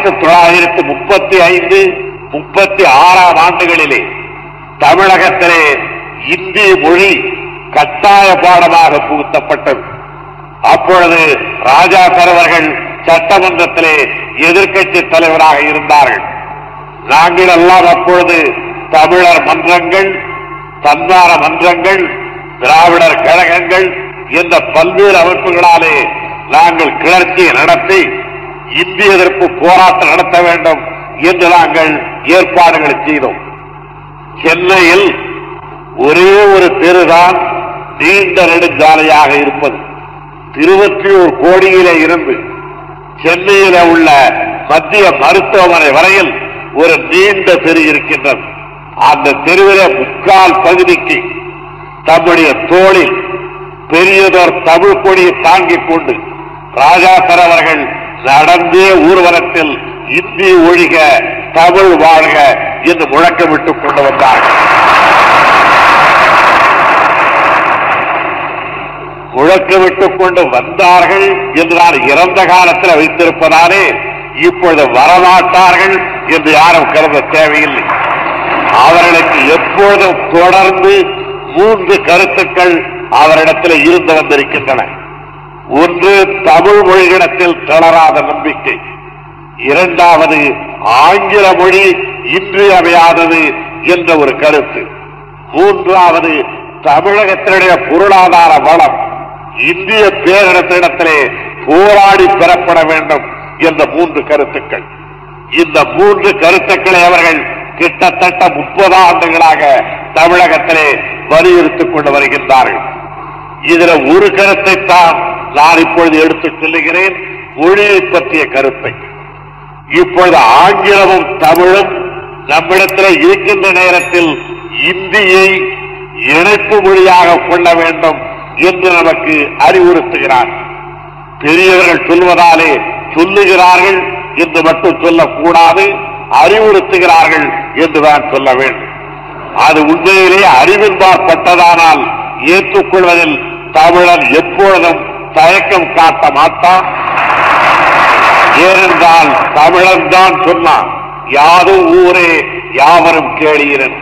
1935, 36 ஆண்டுகளிலே தமிழகத்திலே இந்தி மொழி கட்டாய பாடமாக புகுத்தப்பட்டது. அப்பொழுது ராஜா அவர்கள் சட்டமன்றத்திலே எதிர்க்கட்சி தலைவராக இருந்தார்கள். நாங்கள் எல்லாம் அப்பொழுது தமிழர் மன்றங்கள், தன்னார மன்றங்கள், திராவிடர் கழகங்கள் என்ற பல்வேறு அமைப்புகளாலே நாங்கள் கிளர்ச்சியை நடத்தி இந்திய எதிர்ப்பு போராட்டம் நடத்த வேண்டும் என்று நாங்கள் ஏற்பாடுகளை செய்தோம். சென்னையில் ஒரே ஒரு தெருதான் நீண்ட நெடுஞ்சாலையாக இருப்பது. திருவொற்றியூர் கோடியிலே இருந்து சென்னையில உள்ள மத்திய மருத்துவமனை வரையில் ஒரு நீண்ட தெரு இருக்கின்றது. அந்த தெருவிலே முக்கால் பகுதிக்கு தம்முடைய தோளில் பெரியதோர் தமிழ் கொடியை தாங்கிக் கொண்டு ராஜாசர் அவர்கள் நடந்தே ஊர்வலத்தில் இந்தி ஒழிக தமிழ் வாழ்க என்று முழக்கமிட்டுக் கொண்டு வந்தார்கள். முழக்கமிட்டுக் கொண்டு வந்தார்கள் என்று நான் இறந்த காலத்தில் வைத்திருப்பதாலே இப்பொழுது வரமாட்டார்கள் என்று யாரும் கருத தேவையில்லை. அவர்களுக்கு எப்போதும் தொடர்ந்து 3 கருத்துக்கள் அவரிடத்தில் இருந்து வந்திருக்கின்றன. ஒன்று, தமிழ் மொழியிடத்தில் தளராத நம்பிக்கை. இரண்டாவது, ஆங்கில மொழி இன்றியமையாதது என்ற ஒரு கருத்து. மூன்றாவது, தமிழகத்தினுடைய பொருளாதார வளம் இந்திய பேரிடத்திலே போராடி பெறப்பட வேண்டும் என்ற 3 கருத்துக்கள். இந்த 3 கருத்துக்களை அவர்கள் கிட்டத்தட்ட 30 ஆண்டுகளாக தமிழகத்திலே வலியுறுத்திக் கொண்டு வருகின்றார்கள். இதுல ஒரு கருத்தை தான் நான் இப்பொழுது எடுத்துச் சொல்லுகிறேன், மொழியை பற்றிய கருத்தை. இப்பொழுது ஆங்கிலமும் தமிழும் நம்மிடத்தில் இருக்கின்ற நேரத்தில் இந்தியை இணைப்பு மொழியாக கொள்ள வேண்டும் என்று நமக்கு அறிவுறுத்துகிறார். பெரியவர்கள் சொல்வதாலே சொல்லுகிறார்கள் என்று மட்டும் சொல்லக்கூடாது, அறிவுறுத்துகிறார்கள் என்றுதான் சொல்ல வேண்டும். அது உண்மையிலே அறிவின்பாற்பட்டதானால் ஏற்றுக்கொள்வதில் தமிழன் எப்பொழுதும் தயக்கம் காட்ட மாட்டான். ஏனென்றால் தமிழன் தான் சொன்னான், யாதும் ஊரே யாவரும் கேளீரன்.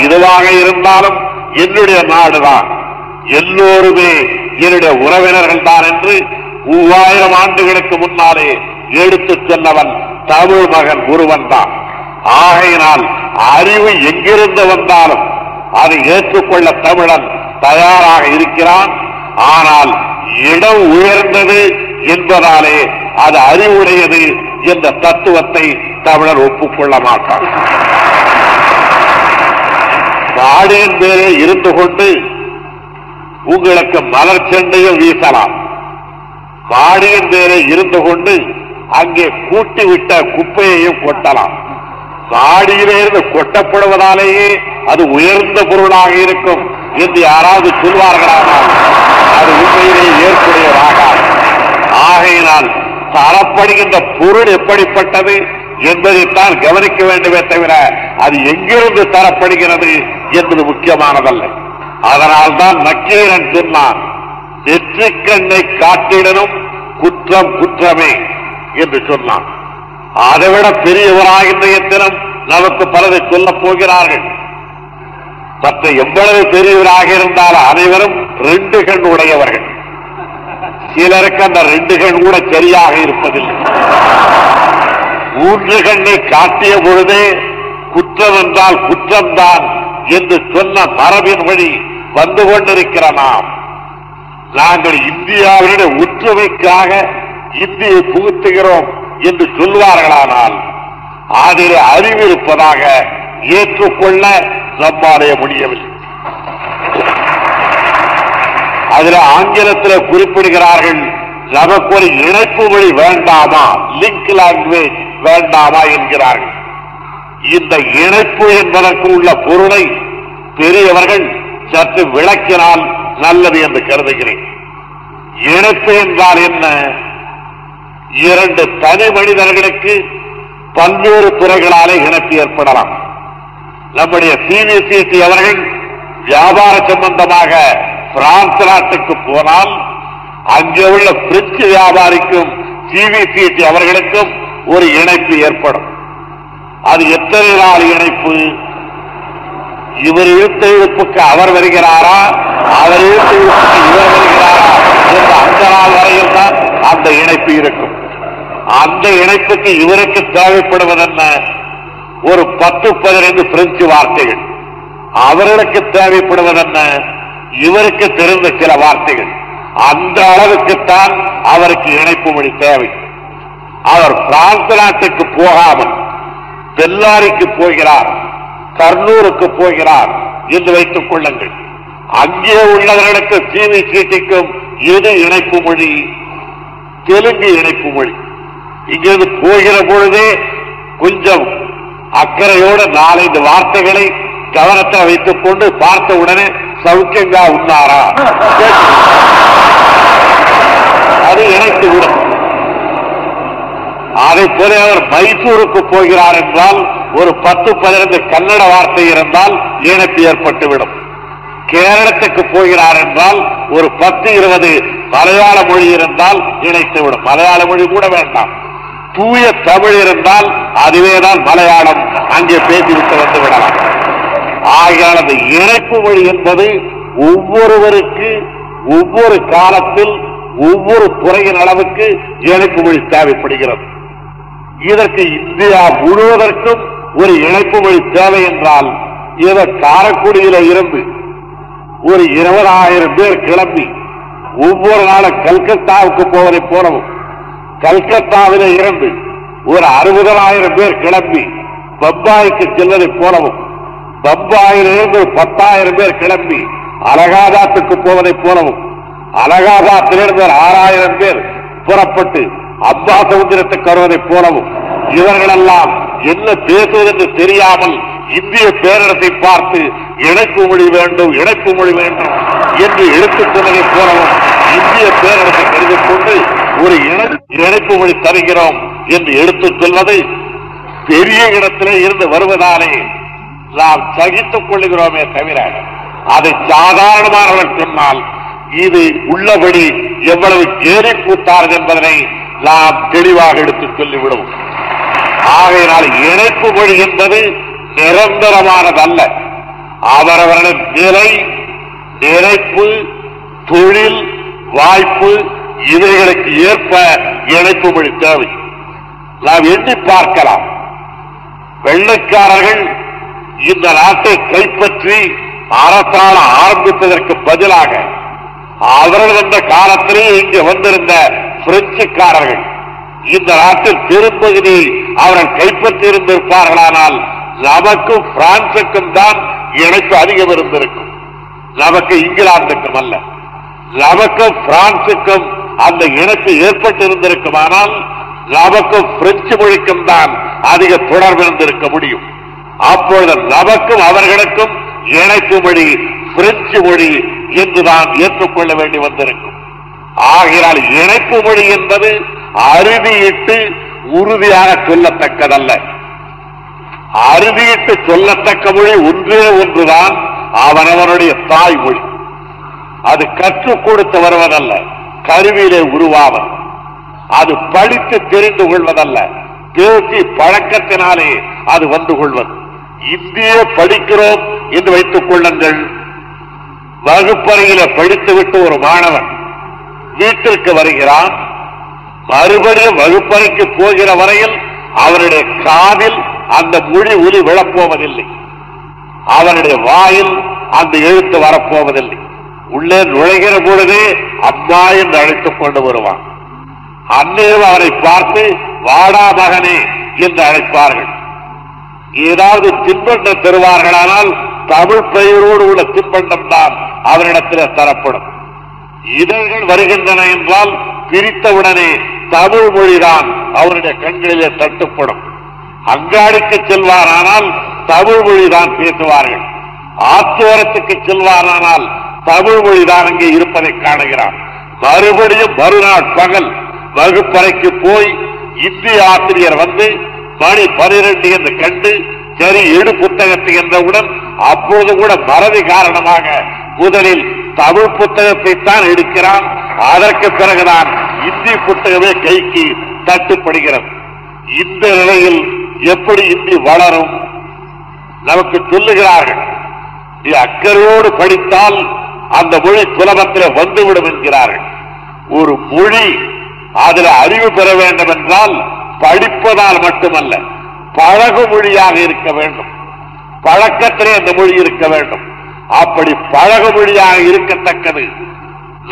இதுவாக இருந்தாலும் என்னுடைய நாடுதான், எல்லோருமே என்னுடைய உறவினர்கள் தான் என்று 3000 ஆண்டுகளுக்கு முன்னாலே எடுத்துச் சொன்னவன் தமிழ் மகன் ஒருவன் தான். ஆகையினால் அறிவு எங்கிருந்து வந்தாலும் அதை ஏற்றுக்கொள்ள தமிழன் தயாராக இருக்கிறான். ஆனால் இடம் உயர்ந்தது என்பதாலே அது அறிவுடையது என்ற தத்துவத்தை தமிழர் ஒப்புக்கொள்ள மாட்டான். காடின் மேலே இருந்து கொண்டு உங்களுக்கு மலர் செண்டையும் வீசலாம். காடியின் மேலே இருந்து கொண்டு அங்கே கூட்டிவிட்ட குப்பையையும் கொட்டலாம். காடியிலிருந்து கொட்டப்படுவதாலேயே அது உயர்ந்த பொருளாக இருக்கும் என்று யாராவது சொல்வார்களானால் அது உண்மையிலேயே ஏற்புடையதாகாது. ஆகையினால் தரப்படுகின்ற பொருள் எப்படிப்பட்டது என்பதைத்தான் கவனிக்க வேண்டுமே தவிர அது எங்கிருந்து தரப்படுகிறது என்பது முக்கியமானதல்ல. அதனால்தான் நக்கீரன் சொன்னான், நெற்றிக்கண்ணை காட்டிடனும் குற்றம் குற்றமே என்று சொன்னான். அதைவிட பெரியவராக இன்றைய தினம் நமக்கு பலரை சொல்லப் போகிறார்கள். மற்ற எவ்வளவு பெரியவராக இருந்தாலும் அனைவரும் 2 கண் உடையவர்கள். சிலருக்கு அந்த 2 கண் கூட சரியாக இருப்பதில்லை. 3 கண்ணை காட்டிய பொழுதே குற்றம் என்றால் குற்றம்தான் என்று சொன்ன மரபின் வழி வந்து கொண்டிருக்கிற நாங்கள் இந்தியாவினுடைய ஒற்றுமைக்காக இந்தியை புகுத்துகிறோம் என்று சொல்வார்களானால் அதில் அறிவிருப்பதாக ஏற்றுக்கொள்ள நம்மாலே முடியவில்லை. அதில் ஆங்கிலத்தில் குறிப்பிடுகிறார்கள், நமக்கு ஒரு இணைப்பு மொழி வேண்டாமா, லிங்க் லாங்குவேஜ் வேண்டாமா என்கிறார்கள். இந்த இணைப்பு என்பதற்கு உள்ள பொருளை பெரியவர்கள் சற்று விளக்கினால் நல்லது என்று கருதுகிறேன். இணைப்பு என்றால் என்ன? 2 தனி மனிதர்களுக்கு பல்வேறு துறைகளாலே இணைப்பு ஏற்படலாம். நம்முடைய சிவிசிடி அவர்கள் வியாபார சம்பந்தமாக பிரான்ஸ் நாட்டுக்கு போனால் அங்கே உள்ள பிரெஞ்சு வியாபாரிக்கும் சிவிசிடி அவர்களுக்கும் ஒரு இணைப்பு ஏற்படும். அது எத்தனை நாள் இணைப்பு? இவர் இழுத்த இழுப்புக்கு அவர் வருகிறாரா, அவர் இழுத்த இழுப்புக்கு இவர் வருகிறாரா என்ற அந்த நாள் வரையில் தான் அந்த இணைப்பு இருக்கும். அந்த இணைப்புக்கு இவருக்கு தேவைப்படுவதென்ன? ஒரு 10-15 பிரெஞ்சு வார்த்தைகள். அவர்களுக்கு தேவைப்படுவதென்ன? இவருக்கு தெரிந்த சில வார்த்தைகள். அந்த அளவுக்குத்தான் அவருக்கு இணைப்பு மொழி தேவை. அவர் பிரான்ஸ் நாட்டுக்கு போகாமல் பெல்லாரிக்கு போகிறார், கர்னூருக்கு போகிறார் என்று வைத்துக் கொள்ளுங்கள். அங்கே உள்ளவர்களுக்கு சீவி சீட்டிக்கும் எது இணைப்பு மொழி? தெலுங்கு இணைப்பு மொழி. இங்கிருந்து போகிற பொழுதே கொஞ்சம் அக்கறையோடு 4-5 வார்த்தைகளை கவனத்தை வைத்துக் கொண்டு பார்த்த உடனே சௌக்கியங்கா உண்ணாரா அது இணைத்து விடும். அதை போல அவர் மைசூருக்கு போகிறார் என்றால் ஒரு 10-15 கன்னட வார்த்தை இருந்தால் இணைப்பு ஏற்பட்டுவிடும். கேரளத்துக்கு போகிறார் என்றால் ஒரு 10-20 மலையாள மொழி இருந்தால் இணைத்துவிடும். மலையாள மொழி கூட வேண்டாம், தூய தமிழ் இருந்தால் அதுவேதான் மலையாளம், அங்கே பேசிவிட்டு வந்து விடலாம். ஆகையால் அந்த இணைப்பு மொழி என்பது ஒவ்வொருவருக்கு ஒவ்வொரு காலத்தில் ஒவ்வொரு துறையின் அளவுக்கு இணைப்பு மொழி தேவைப்படுகிறது. இதற்கு இந்தியா முழுவதற்கும் ஒரு இணைப்பு மொழி தேவை என்றால் இதை காரைக்குடியில இருந்து ஒரு 20,000 பேர் கிளம்பி ஒவ்வொரு நாளும் கல்கத்தாவுக்கு போவதை போலவும், கல்கத்தாவில இருந்து ஒரு 60,000 பேர் கிளம்பி பம்பாய்க்கு செல்வதை போலவும், பம்பாயிலிருந்து 10,000 பேர் கிளம்பி அலகாபாத்துக்கு போவதை போலவும், அலகாபாத்திலிருந்து 6,000 பேர் புறப்பட்டு அம்பா சமுத்திரத்துக்கு வருவதை போலவும், இவர்களெல்லாம் என்ன பேசுவதென்று தெரியாமல் இந்திய பேரிடத்தை பார்த்து இணைப்பு மொழி வேண்டும், இணைப்பு மொழி வேண்டும் என்று எடுத்துக் சொன்னதை போலவும் இந்திய பேரிடத்தை கருதிக் கொண்டு ஒரு இணைப்பு மொழி தருகிறோம் என்று எடுத்துச் சொல்வது பெரிய இடத்திலே இருந்து வருவதாலே நாம் சகித்துக் கொள்ளுகிறோமே தவிர, அதை சாதாரணமானவர்கள் சொன்னால் இது உள்ளபடி எவ்வளவு கேலி கூத்தார்கள் என்பதனை நாம் தெளிவாக எடுத்துச் சொல்லிவிடுவோம். ஆகையினால் இணைப்பு மொழி என்பது நிரந்தரமானதல்ல. அவரவர்களின் நிலை, நினைப்பு, தொழில் வாய்ப்பு இவைகளுக்கு ஏற்ப இணைப்பு மொழி தேவை. நாம் எண்ணி பார்க்கலாம். வெள்ளைக்காரர்கள் இந்த நாட்டை கைப்பற்றி அரசாண ஆரம்பிப்பதற்கு பதிலாக அவர்கள் வந்த காலத்திலே இங்கு வந்திருந்த பிரெஞ்சுக்காரர்கள் இந்த நாட்டில் பெரும்பகுதி அவர்கள் கைப்பற்றி இருந்திருப்பார்களானால் நமக்கும் பிரான்சுக்கும் தான் இணைப்பு அதிகம் இருந்திருக்கும். நமக்கு இங்கிலாந்துக்கும் அல்ல, நமக்கும் பிரான்சுக்கும் அந்த இணைப்பு ஏற்பட்டு இருந்திருக்குமானால் நமக்கும் பிரெஞ்சு மொழிக்கும் தான் அதிக தொடர்பு இருந்திருக்க முடியும். அப்பொழுது நமக்கும் அவர்களுக்கும் இணைப்பு மொழி பிரெஞ்சு மொழி என்றுதான் ஏற்றுக்கொள்ள வேண்டி வந்திருக்கும். ஆகையால் இணைப்பு மொழி என்பது அறுதியிட்டு உறுதியாக சொல்லத்தக்கதல்ல. அறுதியிட்டு சொல்லத்தக்க மொழி ஒன்றே ஒன்றுதான், அவனவனுடைய தாய்மொழி. அது கற்றுக் கொடுத்து வருவதல்ல, கருவியிலே உருவாவது. அது படித்து தெரிந்து கொள்வதல்ல, பேசி பழக்கத்தினாலே அது வந்து கொள்வது. இந்திய படிக்கிறோம் என்று வைத்துக் கொள்ளுங்கள். வகுப்பறையில படித்துவிட்டு ஒரு மாணவன் வீட்டிற்கு வருகிறான். மறுபடியும் வகுப்பறைக்கு போகிற வரையில் அவருடைய காதில் அந்த மொழி ஒலி விழப்போவதில்லை, அவருடைய வாயில் அந்த எழுத்து வரப்போவதில்லை. உள்ளே நுழைகிற பொழுதே அம்மா என்று அழைத்துக் கொண்டு வருவான். அன்னையும் அவரை பார்த்து வாடா மகனே என்று அழைப்பார்கள். ஏதாவது தின்பண்டம் தருவார்களானால் தமிழ் பெயரோடு உள்ள தின்பண்டம் தான் அவரிடத்தில் தரப்படும். இதழ்கள் வருகின்றன என்றால் பிரித்தவுடனே தமிழ் மொழிதான் அவருடைய கண்களிலே தட்டுப்படும். அங்காடிக்கு செல்வாரானால் தமிழ் மொழிதான் பேசுவார்கள். ஆத்தோரத்துக்கு செல்வாரானால் தமிழ் மொழிதான் அங்கே இருப்பதை காணுகிறார். மறுபடியும் மறுநாள் பகல் வகுப்பறைக்கு போய் இந்திய ஆசிரியர் வந்து மணி 12 என்று கண்டு சரி எடு புத்தகத்தை என்றவுடன் அப்போது கூட மறதி காரணமாக முதலில் தமிழ் புத்தகத்தை தான் எடுக்கிறான். அதற்கு பிறகுதான் இந்தி புத்தகமே கைக்கு தட்டுப்படுகிறது. இந்த நிலையில் எப்படி இந்தி வளரும்? நமக்கு சொல்லுகிறார்கள், நீ அக்கறையோடு படித்தால் அந்த மொழி சுலபத்தில் வந்துவிடும் என்கிறார்கள். ஒரு மொழி அதில் அறிவு பெற வேண்டும் என்றால் படிப்பதால் மட்டுமல்ல, பழகு மொழியாக இருக்க வேண்டும். பழக்கத்திலே அந்த மொழி இருக்க வேண்டும். அப்படி பழகு மொழியாக இருக்கத்தக்கது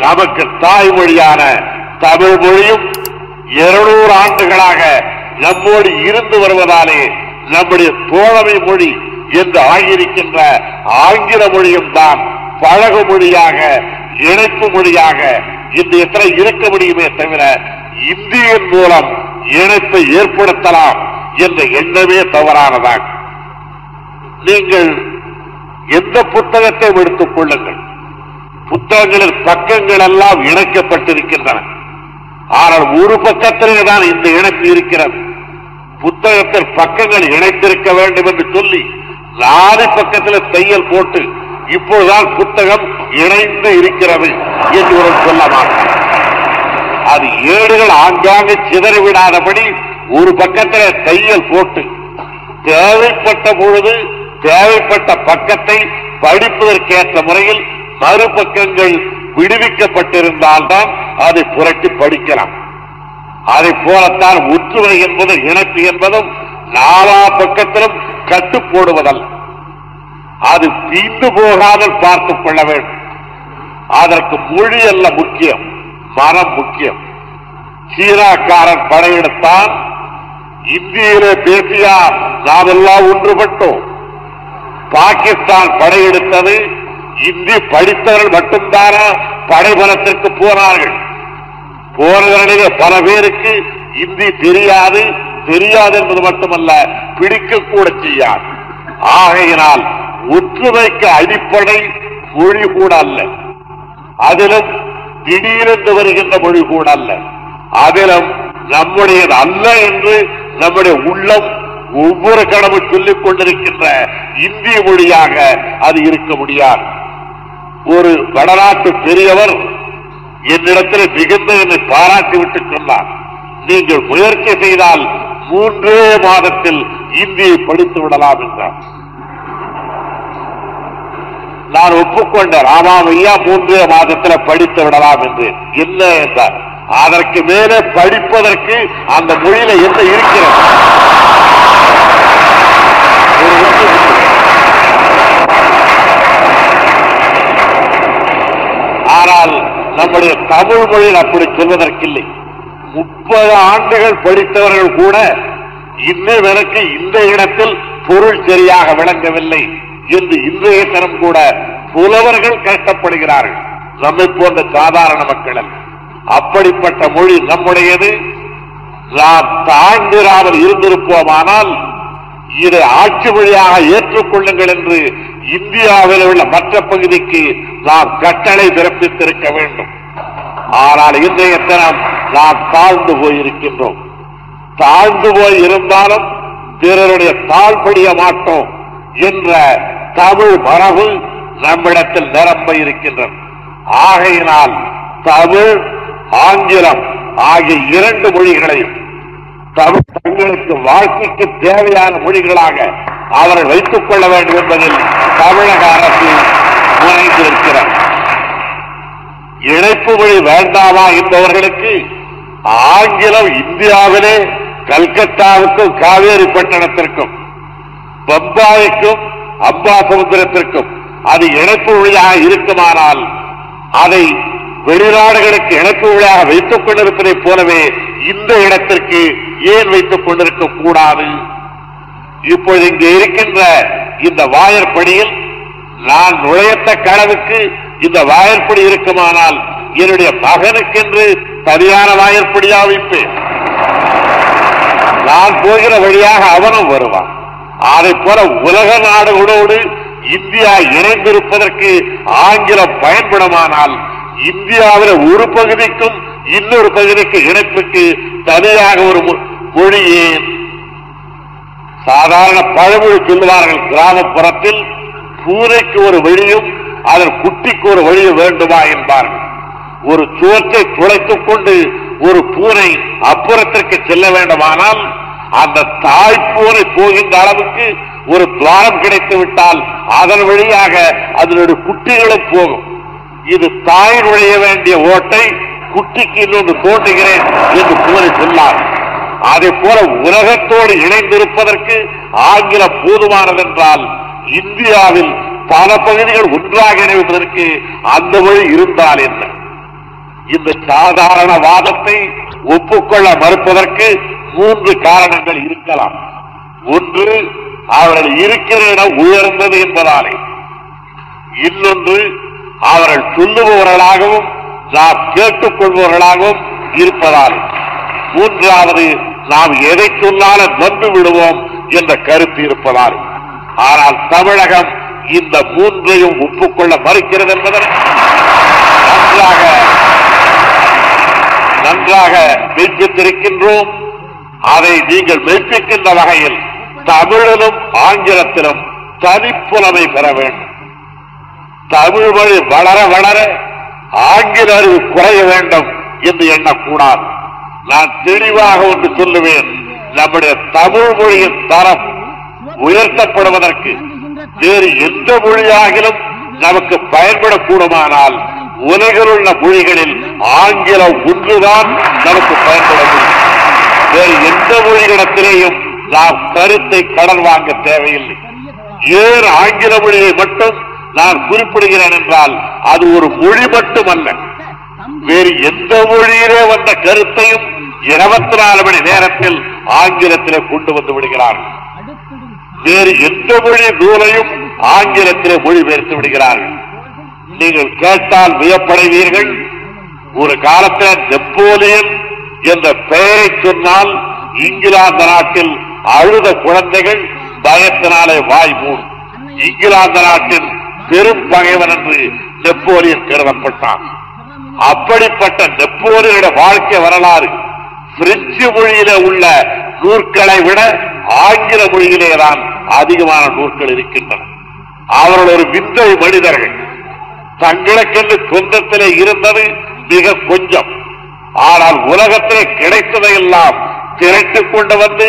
நமக்கு தாய்மொழியான தமிழ் மொழியும் 200 ஆண்டுகளாக நம்மோடு இருந்து வருவதாலே நம்முடைய தோழமை மொழி என்று ஆகியிருக்கின்ற ஆங்கில மொழியும் தான் பழகு மொழியாக, இணைப்பு மொழியாக இந்த எத்தனை இருக்க முடியுமே தவிர இந்தியின் மூலம் இணைப்பை ஏற்படுத்தலாம் என்ற எண்ணமே தவறானதாக. நீங்கள் எந்த புத்தகத்தை எடுத்துக் கொள்ளுங்கள், புத்தகங்களில் பக்கங்கள் எல்லாம் இணைக்கப்பட்டிருக்கின்றன. ஆனால் ஒரு பக்கத்திலே தான் இந்த இணைப்பு இருக்கிறது. புத்தகத்தில் பக்கங்கள் இணைத்திருக்க வேண்டும் என்று சொல்லி 4 பக்கத்தில் தையல் போட்டு இப்போதுதான் புத்தகம் இணைந்து இருக்கிறது என்று ஒரு சொல்ல மாட்டார். அது ஏடுகள் ஆங்காங்கு சிதறிவிடாதபடி ஒரு பக்கத்தில் தையல் போட்டு தேவைப்பட்ட பொழுது தேவைப்பட்ட பக்கத்தை படிப்பதற்கேற்ற முறையில் மறுபக்கங்கள் விடுவிக்கப்பட்டிருந்தால்தான் அதை புரட்டி படிக்கலாம். அதை போலத்தான் ஒற்றுமை என்பது இணைப்பு என்பதும் 4 பக்கத்திலும் கட்டு போடுவதல்ல. அது தீண்டு போகாமல் பார்த்துக் கொள்ள வேண்டும். அதற்கு மொழி அல்ல முக்கியம், மனம் முக்கியம். சீனாக்காரன் படையெடுத்தான், இந்தியிலே பேசியார் நாமெல்லாம் ஒன்றுபட்டோம். பாகிஸ்தான் படையெடுத்தது, இந்தி படித்தவர்கள் மட்டும்தான படைபலத்திற்கு போனார்கள். போனவர்களிலே பல பேருக்கு இந்தி தெரியாது என்பது மட்டுமல்ல, பிடிக்கக்கூட செய்யாது. ஆகையினால் ஒற்றுமைக்கு அடிப்படை மொழி கூட அல்ல, அதிலும் திடீரென்று வருகின்ற மொழி கூட அல்ல, அதிலும் நம்முடையது அல்ல என்று நம்முடைய உள்ளம் ஒவ்வொரு கடவுள் சொல்லிக் கொண்டிருக்கின்ற இந்திய மொழியாக அது இருக்க முடியாது. ஒரு வடநாட்டு பெரியவர் என்னிடத்தில் மிகுந்த என்னை பாராட்டிவிட்டு சொன்னார், நீங்கள் முயற்சி செய்தால் 3 மாதத்தில் இந்தியை படித்து விடலாம் என்றார். நான் ஒப்புக்கொண்டேன், ஆமாம் ஐயா 3 மாதத்தில் படித்து விடலாம் என்று. என்ன என்றார், அதற்கு மேலே படிப்பதற்கு அந்த மொழியில என்ன இருக்கிறது? ஆனால் நம்முடைய தமிழ் மொழியில் அப்படி சொல்வதற்கில்லை. 30 ஆண்டுகள் படித்தவர்கள் கூட இன்னும் எனக்கு இந்த இடத்தில் பொருள் சரியாக விளங்கவில்லை என்று இன்றைய தினம் கூட புலவர்கள் கஷ்டப்படுகிறார்கள், நம்மை போன்ற சாதாரண மக்கள். அப்படிப்பட்ட மொழி நம்முடையது. நாம் தாழ்ந்திராமல் இருந்திருப்போமானால் இதை ஆட்சி மொழியாக ஏற்றுக்கொள்ளுங்கள் என்று இந்தியாவில் உள்ள மற்ற பகுதிக்கு நாம் கட்டளை பிறப்பித்திருக்க வேண்டும். ஆனால் இன்றைய தினம் நாம் தாழ்ந்து போயிருக்கின்றோம். தாழ்ந்து போய் இருந்தாலும் பிறருடைய தாழ்படிய மாட்டோம் என்ற தமிழ் மரபு நம்மிடத்தில் நிரம்ப இருக்கின்றது. ஆகையினால் தமிழ், ஆங்கிலம் ஆகிய 2 மொழிகளையும் தமிழ் தங்களுக்கு வாழ்க்கைக்கு தேவையான மொழிகளாக அவர்கள் வைத்துக் கொள்ள வேண்டும் என்பதில் தமிழக அரசு முனைந்திருக்கிறார். இணைப்பு மொழி வேண்டாமா என்பவர்களுக்கு ஆங்கிலம் இந்தியாவிலே கல்கத்தாவுக்கும் காவேரி பட்டணத்திற்கும் பம்பாய்க்கும் அம்பாசமுத்திரத்திற்கும் அது இணைப்பு மொழியாக இருக்குமானால் அதை வெளிநாடுகளுக்கு இணைப்பு மொழியாக வைத்துக் கொண்டிருப்பதைப் போலவே இந்த இடத்திற்கு ஏன் வைத்துக் கொண்டிருக்க கூடாது? இப்பொழுது இங்கே இருக்கின்ற இந்த வாயற்படியில் நான் நுழையத்தக்க அளவுக்கு இந்த வாயற்படி இருக்குமானால் என்னுடைய மகனுக்கென்று சரியான வாயற்படியா வைப்பேன். நான் போகிற வழியாக அவனும் வருவான். அதை போல உலக நாடுகளோடு இந்தியா இணைந்திருப்பதற்கு ஆங்கிலம் பயன்படுமானால் இந்தியாவில் ஒரு பகுதிக்கும் இன்னொரு பகுதிக்கு இணைப்புக்கு தனியாக ஒரு மொழியே. சாதாரண பழமொழி சொல்லுவார்கள், கிராமப்புறத்தில் பூனைக்கு ஒரு வழியும் அதன் குட்டிக்கு ஒரு வழியும் வேண்டுமா என்பார்கள். ஒரு சுவற்றை துளைத்துக் கொண்டு ஒரு பூனை அப்புறத்திற்கு செல்ல வேண்டுமானால் அந்த தாய்ப்போரை போகின்ற அளவுக்கு ஒரு துவாரம் கிடைத்து விட்டால் அதன் வழியாக அதனுடைய குட்டிகளும் போகும். இது தாய் நுழைய வேண்டிய ஓட்டை குட்டிக்கு இன்னொன்று தோன்றுகிறேன் என்று கூறி சொன்னார். அதே போல உலகத்தோடு இணைந்திருப்பதற்கு ஆங்கிலம் போதுமானது என்றால் இந்தியாவில் பல பகுதிகள் ஒன்றாக இணைவதற்கு அந்த வழி இருந்தால் என்ன? இந்த சாதாரண வாதத்தை ஒப்புக்கொள்ள மறுப்பதற்கு 3 காரணங்கள் இருக்கலாம். ஒன்று, அவர்கள் இருக்கிற இடம் உயர்ந்தது என்பதாலே. இன்னொன்று, அவர்கள் சொல்லுபவர்களாகவும் நாம் கேட்டுக்கொள்பவர்களாகவும் இருப்பதாலே. மூன்றாவது, நாம் எதை சொன்னாலும் நம்பி விடுவோம் என்ற கருத்து இருப்பதால். ஆனால் தமிழகம் இந்த 3ஐயும் ஒப்புக்கொள்ள மறுக்கிறது என்பதை நன்றாக மெய்ப்பித்திருக்கின்றோம். அதை நீங்கள் மெய்ப்பிக்கின்ற வகையில் தமிழிலும் ஆங்கிலத்திலும் தனிப்புலமை பெற வேண்டும். தமிழ் மொழி வளர வளர ஆங்கில அறிவு குறைய வேண்டும் என்று எண்ணக்கூடாது. நான் தெளிவாக ஒன்று சொல்லுவேன், நம்முடைய தமிழ் மொழியின் தரம் உயர்த்தப்படுவதற்கு வேறு எந்த மொழியாகிலும் நமக்கு பயன்படக்கூடுமானால் உலகில் உள்ள மொழிகளில் ஆங்கிலம் ஒன்றுதான் நமக்கு பயன்பட முடியும். வேறு எந்த மொழிகளிடத்திலேயும் நாம் கருத்தை கடன் வாங்க தேவையில்லை. ஏன் ஆங்கில மொழியை மட்டும் நான் குறிப்பிடுகிறேன் என்றால் அது ஒரு மொழி மட்டுமல்ல. வேறு எந்த மொழியிலே வந்த கருத்தையும் 24 மணி நேரத்தில் ஆங்கிலத்திலே கொண்டு வந்து விடுகிறார்கள். வேறு எந்த மொழி நூலையும் ஆங்கிலத்திலே மொழிபெயர்த்து விடுகிறார்கள். நீங்கள் கேட்டால் வியப்படைவீர்கள். ஒரு காலத்தில் நெப்போலியன் என்ற பெயரை சொன்னால் இங்கிலாந்து நாட்டில் அழுத குழந்தைகள் பயத்தினாலே வாய் மூடும். இங்கிலாந்து நாட்டின் பெரும் பகைவன் என்று நெப்போலியன் கருதப்பட்டான். அப்படிப்பட்ட நெப்போலியனுடைய வாழ்க்கை வரலாறு பிரெஞ்சு மொழியிலே உள்ள நூற்களை விட ஆங்கில மொழியிலேதான் அதிகமான நூற்கள் இருக்கின்றன. அவர்கள் ஒரு விந்தை மனிதர்கள். தங்களுக்கென்று சொந்தத்திலே இருந்தது மிக கொஞ்சம். ஆனால் உலகத்திலே கிடைத்ததையெல்லாம் திரட்டிக் கொண்டு வந்து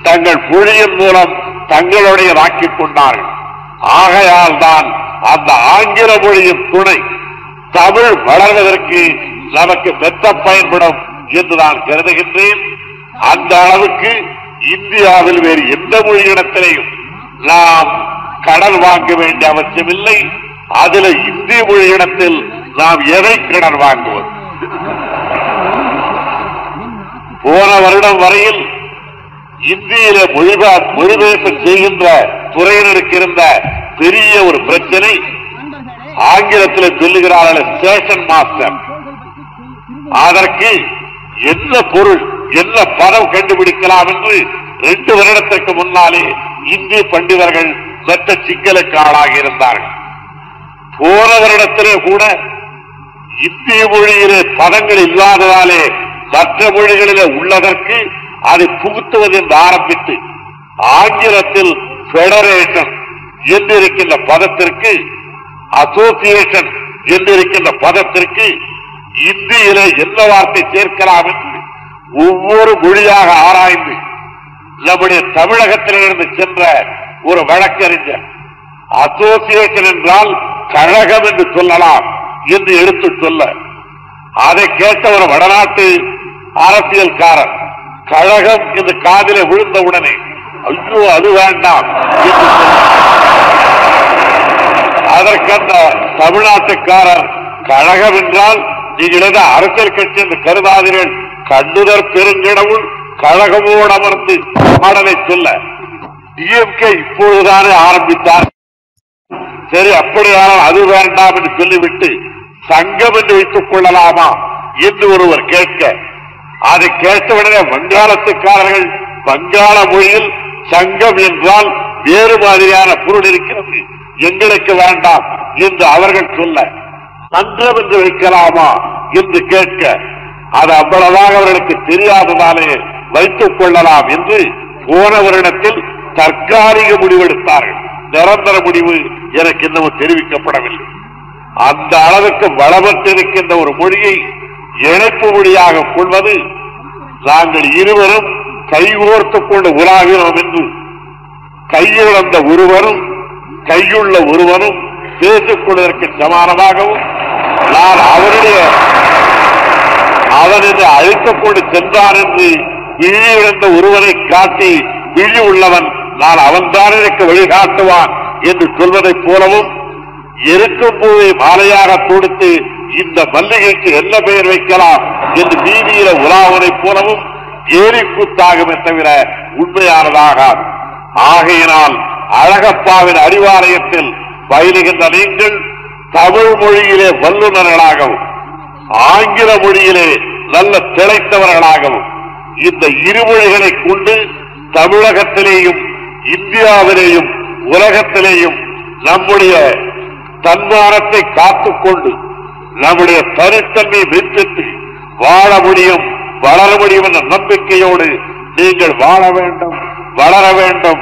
தங்கள் மொழியின் மூலம் தங்களுடையதாக்கிக் கொண்டார்கள். ஆகையால் தான் அந்த ஆங்கில மொழியின் துணை தமிழ் வளர்வதற்கு நமக்கு மெத்த பயன்படும் என்று நான் கருதுகின்றேன். அந்த அளவுக்கு இந்தியாவில் வேறு எந்த மொழியிடத்திலேயும் நாம் கடன் வாங்க வேண்டிய அவசியமில்லை. அதில் இந்திய மொழியிடத்தில் நாம் எதை கடன் வாங்குவது? போன வருடம் வரையில் இந்தியில மொழிபெயர்ப்பு செய்கின்ற துறையினருக்கு இருந்த பெரிய ஒரு பிரச்சனை, ஆங்கிலத்தில் சொல்லுகிறார்கள் ஸ்டேஷன் மாஸ்டர். அதற்கு என்ன பொருள், என்ன பதம் கண்டுபிடிக்கலாம் என்று 2 வருடத்திற்கு முன்னாலே இந்திய பண்டிதர்கள் மற்ற சிக்கலுக்கு ஆளாகி இருந்தார்கள். போன வருடத்திலே கூட இந்திய மொழியிலே பதங்கள் இல்லாததாலே மற்ற மொழிகளிலே உள்ளதற்கு அதை புகுத்துவது என்று ஆரம்பித்து ஆங்கிலத்தில் பெடரேஷன் என்றிருக்கின்ற பதத்திற்கு, அசோசியேஷன் என்றிருக்கின்ற பதத்திற்கு இந்தியிலே என்ன வார்த்தை சேர்க்கலாம் என்று ஒவ்வொரு மொழியாக ஆராய்ந்து நம்முடைய தமிழகத்திலிருந்து சென்ற ஒரு வழக்கறிஞர் அசோசியேஷன் என்றால் கழகம் என்று சொல்லலாம் என்று எடுத்து சொல்ல, அதை கேட்ட ஒரு வடநாட்டு அரசியல்காரர் கழகம் என்று காதிலே விழுந்தவுடனே ஐயோ அது வேண்டாம் என்று அதற்கு அந்த தமிழ்நாட்டுக்காரர் கழகம் என்றால் நீங்கள் அரசியல் கட்சி என்று கருதாதீர்கள், கண்ணுதற் பெருங்கிடவுள் கழகமோடு அமர்ந்து பாடலை சொல்ல டிஎம்கே இப்பொழுதுதானே ஆரம்பித்தார். சரி, அப்படியானால் அது வேண்டாம் என்று சொல்லிவிட்டு சங்கம் என்று வைத்துக் கொள்ளலாமா என்று ஒருவர் கேட்க, அதை கேட்டவுடனே வங்காளத்துக்காரர்கள் வங்காள மொழியில் சங்கம் என்றால் வேறு மாதிரியான பொருள் இருக்கிறது, எங்களுக்கு வேண்டாம் என்று அவர்கள் சொல்ல, சங்கம் என்று வைக்கலாமா என்று கேட்க, அது அவ்வளவாக அவர்களுக்கு தெரியாததாலே வைத்துக் கொள்ளலாம் என்று போன வருடத்தில் தற்காலிக முடிவெடுத்தார்கள். நிரந்தர முடிவு எனக்கு இன்னமும் தெரிவிக்கப்படவில்லை. அந்த அளவுக்கு வளமற்றிருக்கின்ற ஒரு மொழியை இணைப்பு மொழியாக கொள்வது நாங்கள் இருவரும் கைகோர்த்துக் கொண்டு உலாகிறோம் என்று கையிழந்த ஒருவரும் கையுள்ள ஒருவரும் பேசிக் கொள்வதற்கு சமானமாகவும் நான் அவனை அழைத்துக் கொண்டு சென்றான் என்று விழியிழந்த ஒருவனை காட்டி விழி உள்ளவன் நான் அவன்தான் எனக்கு வழிகாட்டுவான் என்று சொல்வதைப் போலவும் இருக்கும் போதை மாலையாக கொடுத்து இந்த மல்லிகைக்கு என்ன பெயர் வைக்கலாம் என்று வீதியில உலாவதைப் போலவும் ஏரிக்கூத்தாகுமே தவிர உண்மையானதாகாது. ஆகையினால் அழகப்பாவின் அறிவாலயத்தில் பயிலுகின்ற நீங்கள் தமிழ் மொழியிலே வல்லுநர்களாகவும் ஆங்கில மொழியிலே நல்ல திளைத்தவர்களாகவும் இந்த இருமொழிகளை கொண்டு தமிழகத்திலேயும் இந்தியாவிலேயும் உலகத்திலேயும் நம்முடைய தன்மானத்தை காத்துக்கொண்டு நம்முடைய தனித்தன்மை வெற்றிட்டு வாழ முடியும், வளர முடியும் என்ற நம்பிக்கையோடு நீங்கள் வாழ வேண்டும், வளர வேண்டும்,